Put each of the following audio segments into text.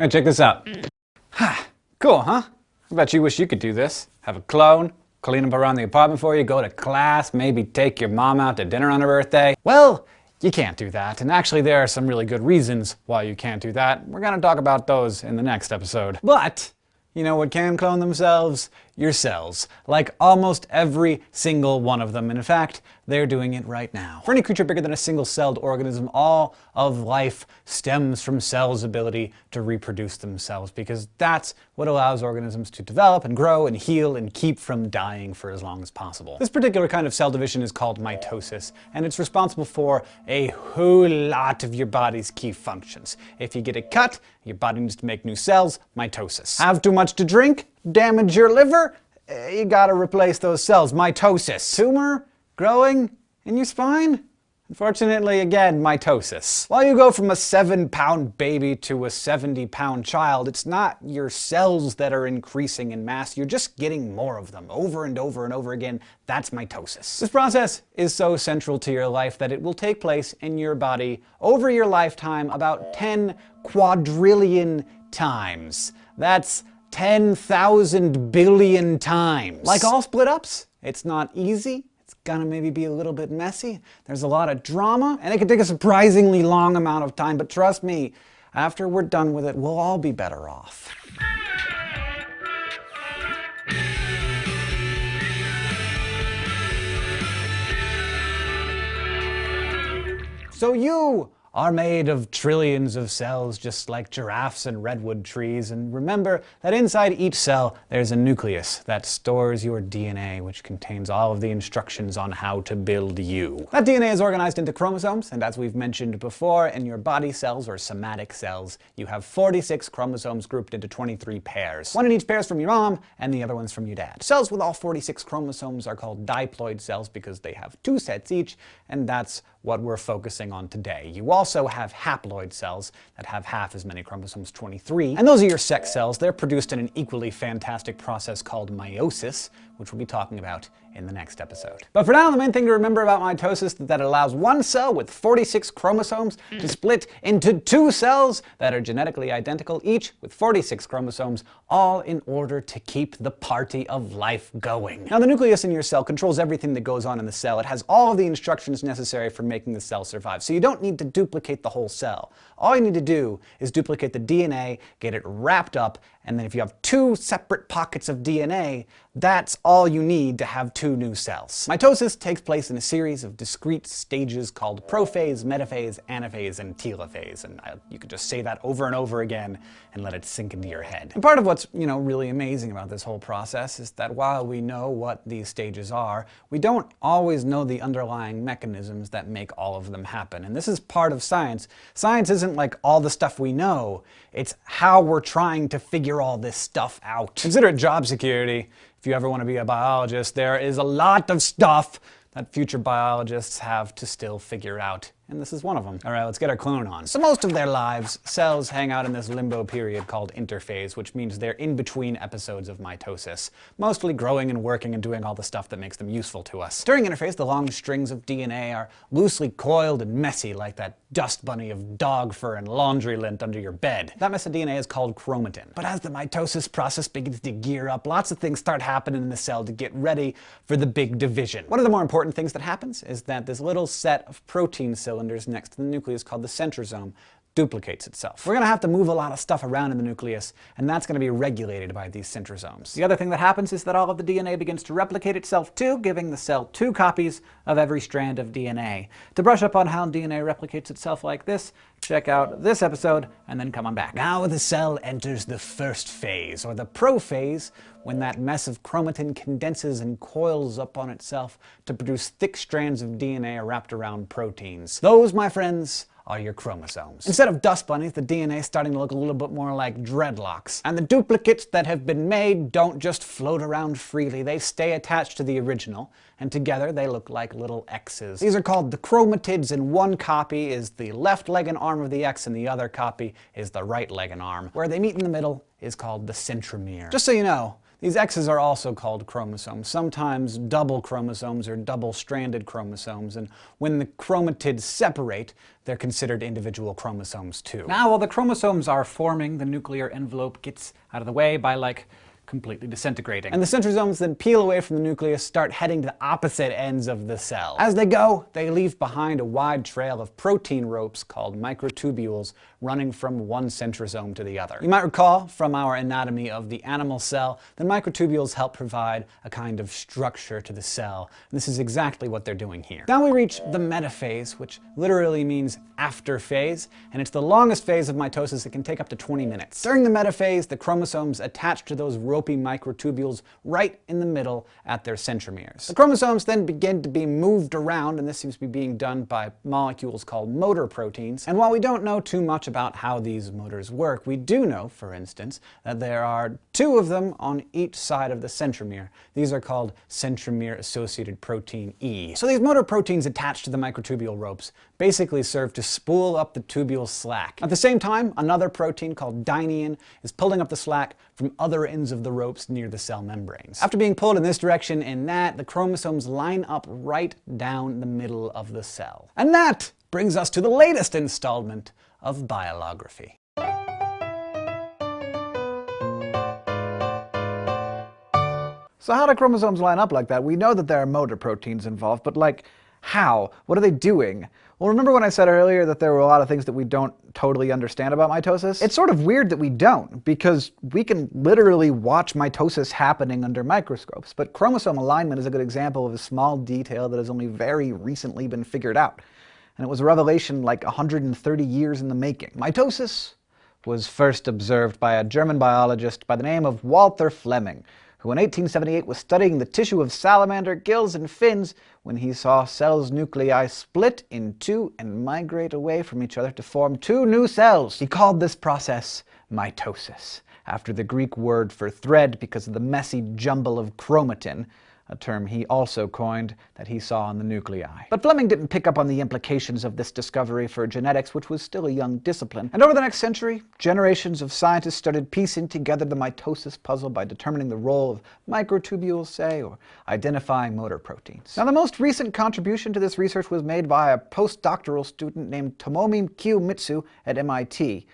Hey, check this out. Cool, huh? I bet you wish you could do this. Have a clone, clean up around the apartment for you, go to class, maybe take your mom out to dinner on her birthday. Well, you can't do that, and actually there are some really good reasons why you can't do that. We're gonna talk about those in the next episode. But you know what can clone themselves? Your cells. Like almost every single one of them. In fact, they're doing it right now. For any creature bigger than a single-celled organism, all of life stems from cells' ability to reproduce themselves, because that's what allows organisms to develop and grow and heal and keep from dying for as long as possible. This particular kind of cell division is called mitosis, and it's responsible for a whole lot of your body's key functions. If you get a cut, your body needs to make new cells, mitosis. Have too much to drink? Damage your liver? You gotta replace those cells, mitosis. Tumor growing in your spine? Unfortunately, again, mitosis. While you go from a 7-pound baby to a 70-pound child, it's not your cells that are increasing in mass, you're just getting more of them over and over and over again. That's mitosis. This process is so central to your life that it will take place in your body over your lifetime about 10 quadrillion times. That's 10,000 billion times. Like all split-ups, it's not easy. It's gonna maybe be a little bit messy. There's a lot of drama, and it can take a surprisingly long amount of time, but trust me, after we're done with it, we'll all be better off. So you are made of trillions of cells, just like giraffes and redwood trees. And remember that inside each cell there's a nucleus that stores your DNA, which contains all of the instructions on how to build you. That DNA is organized into chromosomes, and as we've mentioned before, in your body cells, or somatic cells, you have 46 chromosomes grouped into 23 pairs. One in each pair is from your mom, and the other one's from your dad. Cells with all 46 chromosomes are called diploid cells because they have 2 sets each, and that's what we're focusing on today. You also have haploid cells that have half as many chromosomes, 23, and those are your sex cells. They're produced in an equally fantastic process called meiosis, which we'll be talking about in the next episode. But for now, the main thing to remember about mitosis is that it allows one cell with 46 chromosomes to split into 2 cells that are genetically identical, each with 46 chromosomes, all in order to keep the party of life going. Now, the nucleus in your cell controls everything that goes on in the cell. It has all of the instructions necessary for making the cell survive. So you don't need to duplicate the whole cell. All you need to do is duplicate the DNA, get it wrapped up, and then if you have 2 separate pockets of DNA, that's all you need to have 2 new cells. Mitosis takes place in a series of discrete stages called prophase, metaphase, anaphase, and telophase. And you could just say that over and over again and let it sink into your head. And part of what's, really amazing about this whole process is that while we know what these stages are, we don't always know the underlying mechanisms that make all of them happen. And this is part of science. Science isn't like all the stuff we know, it's how we're trying to figure all this stuff out. Consider it job security. If you ever want to be a biologist, there is a lot of stuff that future biologists have to still figure out. And this is one of them. All right, let's get our clone on. So most of their lives, cells hang out in this limbo period called interphase, which means they're in between episodes of mitosis, mostly growing and working and doing all the stuff that makes them useful to us. During interphase, the long strings of DNA are loosely coiled and messy, like that dust bunny of dog fur and laundry lint under your bed. That mess of DNA is called chromatin. But as the mitosis process begins to gear up, lots of things start happening in the cell to get ready for the big division. One of the more important things that happens is that this little set of protein cylinders next to the nucleus called the centrosome duplicates itself. We're going to have to move a lot of stuff around in the nucleus, and that's going to be regulated by these centrosomes. The other thing that happens is that all of the DNA begins to replicate itself too, giving the cell 2 copies of every strand of DNA. To brush up on how DNA replicates itself like this, check out this episode and then come on back. Now the cell enters the first phase, or the prophase, when that mess of chromatin condenses and coils up on itself to produce thick strands of DNA wrapped around proteins. Those, my friends, are your chromosomes. Instead of dust bunnies, the DNA is starting to look a little bit more like dreadlocks. And the duplicates that have been made don't just float around freely, they stay attached to the original, and together they look like little X's. These are called the chromatids, and one copy is the left leg and arm of the X, and the other copy is the right leg and arm. Where they meet in the middle is called the centromere. Just so you know, These X's are also called chromosomes, sometimes double chromosomes or double-stranded chromosomes, and when the chromatids separate, they're considered individual chromosomes too. Now, while the chromosomes are forming, the nuclear envelope gets out of the way by, completely disintegrating. And the centrosomes then peel away from the nucleus, start heading to the opposite ends of the cell. As they go, they leave behind a wide trail of protein ropes called microtubules running from one centrosome to the other. You might recall from our anatomy of the animal cell that microtubules help provide a kind of structure to the cell. And this is exactly what they're doing here. Now we reach the metaphase, which literally means after phase, and it's the longest phase of mitosis. It can take up to 20 minutes. During the metaphase, the chromosomes attach to those ropey microtubules right in the middle at their centromeres. The chromosomes then begin to be moved around, and this seems to be being done by molecules called motor proteins. And while we don't know too much about how these motors work, we do know, for instance, that there are 2 of them on each side of the centromere. These are called centromere-associated protein E. So these motor proteins attached to the microtubule ropes basically serve to spool up the tubule slack. At the same time, another protein called dynein is pulling up the slack from other ends of the ropes near the cell membranes. After being pulled in this direction and that, the chromosomes line up right down the middle of the cell. And that brings us to the latest installment of biolography. So how do chromosomes line up like that? We know that there are motor proteins involved, but how? What are they doing? Well, remember when I said earlier that there were a lot of things that we don't totally understand about mitosis? It's sort of weird that we don't, because we can literally watch mitosis happening under microscopes, but chromosome alignment is a good example of a small detail that has only very recently been figured out. And it was a revelation 130 years in the making. Mitosis was first observed by a German biologist by the name of Walther Flemming, who in 1878 was studying the tissue of salamander gills and fins when he saw cells' nuclei split in 2 and migrate away from each other to form 2 new cells. He called this process mitosis, after the Greek word for thread because of the messy jumble of chromatin, a term he also coined that he saw in the nuclei. But Flemming didn't pick up on the implications of this discovery for genetics, which was still a young discipline. And over the next century, generations of scientists started piecing together the mitosis puzzle by determining the role of microtubules, say, or identifying motor proteins. Now, the most recent contribution to this research was made by a postdoctoral student named Tomomi Kiyotsu at MIT.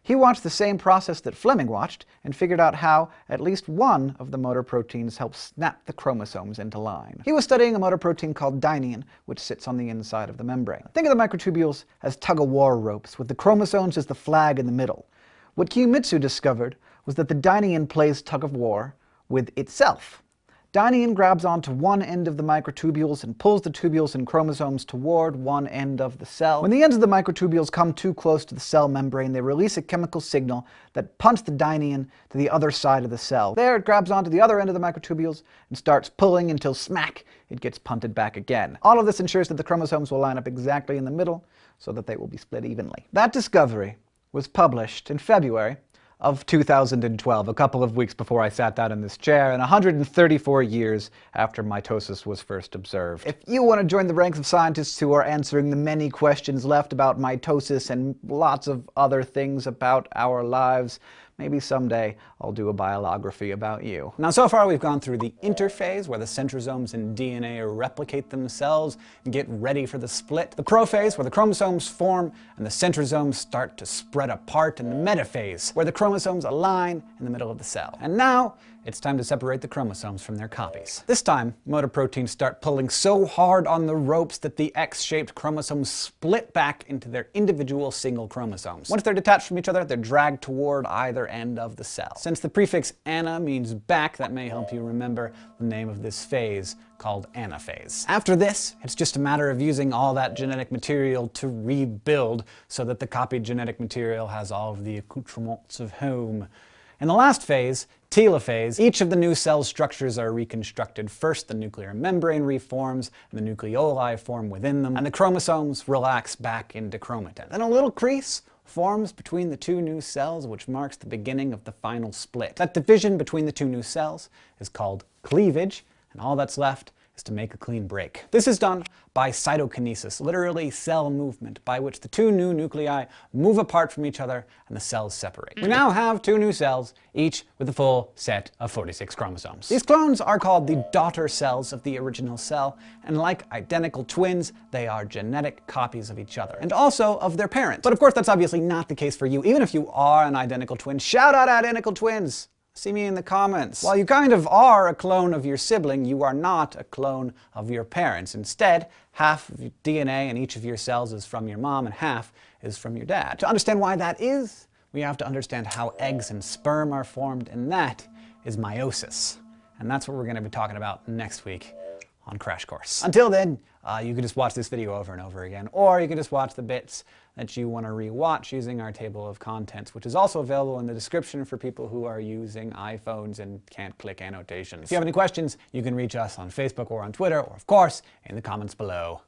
He watched the same process that Flemming watched and figured out how at least one of the motor proteins helps snap the chromosomes into line. He was studying a motor protein called dynein, which sits on the inside of the membrane. Think of the microtubules as tug-of-war ropes, with the chromosomes as the flag in the middle. What Kiyotsu discovered was that the dynein plays tug-of-war with itself. Dynein grabs onto one end of the microtubules and pulls the tubules and chromosomes toward one end of the cell. When the ends of the microtubules come too close to the cell membrane, they release a chemical signal that punts the dynein to the other side of the cell. There, it grabs onto the other end of the microtubules and starts pulling until smack, it gets punted back again. All of this ensures that the chromosomes will line up exactly in the middle so that they will be split evenly. That discovery was published in February of 2012, a couple of weeks before I sat down in this chair, and 134 years after mitosis was first observed. If you want to join the ranks of scientists who are answering the many questions left about mitosis and lots of other things about our lives, maybe someday I'll do a biolography about you. Now, so far we've gone through the interphase, where the centrosomes in DNA replicate themselves and get ready for the split. The prophase, where the chromosomes form and the centrosomes start to spread apart. And the metaphase, where the chromosomes align in the middle of the cell. And now, it's time to separate the chromosomes from their copies. This time, motor proteins start pulling so hard on the ropes that the X-shaped chromosomes split back into their individual single chromosomes. Once they're detached from each other, they're dragged toward either end of the cell. Since the prefix ana means back, that may help you remember the name of this phase, called anaphase. After this, it's just a matter of using all that genetic material to rebuild so that the copied genetic material has all of the accoutrements of home. In the last phase, telophase, each of the new cell structures are reconstructed. First, the nuclear membrane reforms, and the nucleoli form within them, and the chromosomes relax back into chromatin. Then a little crease forms between the 2 new cells, which marks the beginning of the final split. That division between the 2 new cells is called cleavage, and all that's left is to make a clean break. This is done by cytokinesis, literally cell movement, by which the two new nuclei move apart from each other and the cells separate. We now have two new cells, each with a full set of 46 chromosomes. These clones are called the daughter cells of the original cell, and like identical twins, they are genetic copies of each other, and also of their parents. But of course, that's obviously not the case for you. Even if you are an identical twin, shout out identical twins! See me in the comments. While you kind of are a clone of your sibling, you are not a clone of your parents. Instead, half of your DNA in each of your cells is from your mom and half is from your dad. To understand why that is, we have to understand how eggs and sperm are formed, and that is meiosis. And that's what we're going to be talking about next week on Crash Course. Until then, you can just watch this video over and over again, or you can just watch the bits that you want to re-watch using our table of contents, which is also available in the description for people who are using iPhones and can't click annotations. If you have any questions, you can reach us on Facebook or on Twitter, or of course, in the comments below.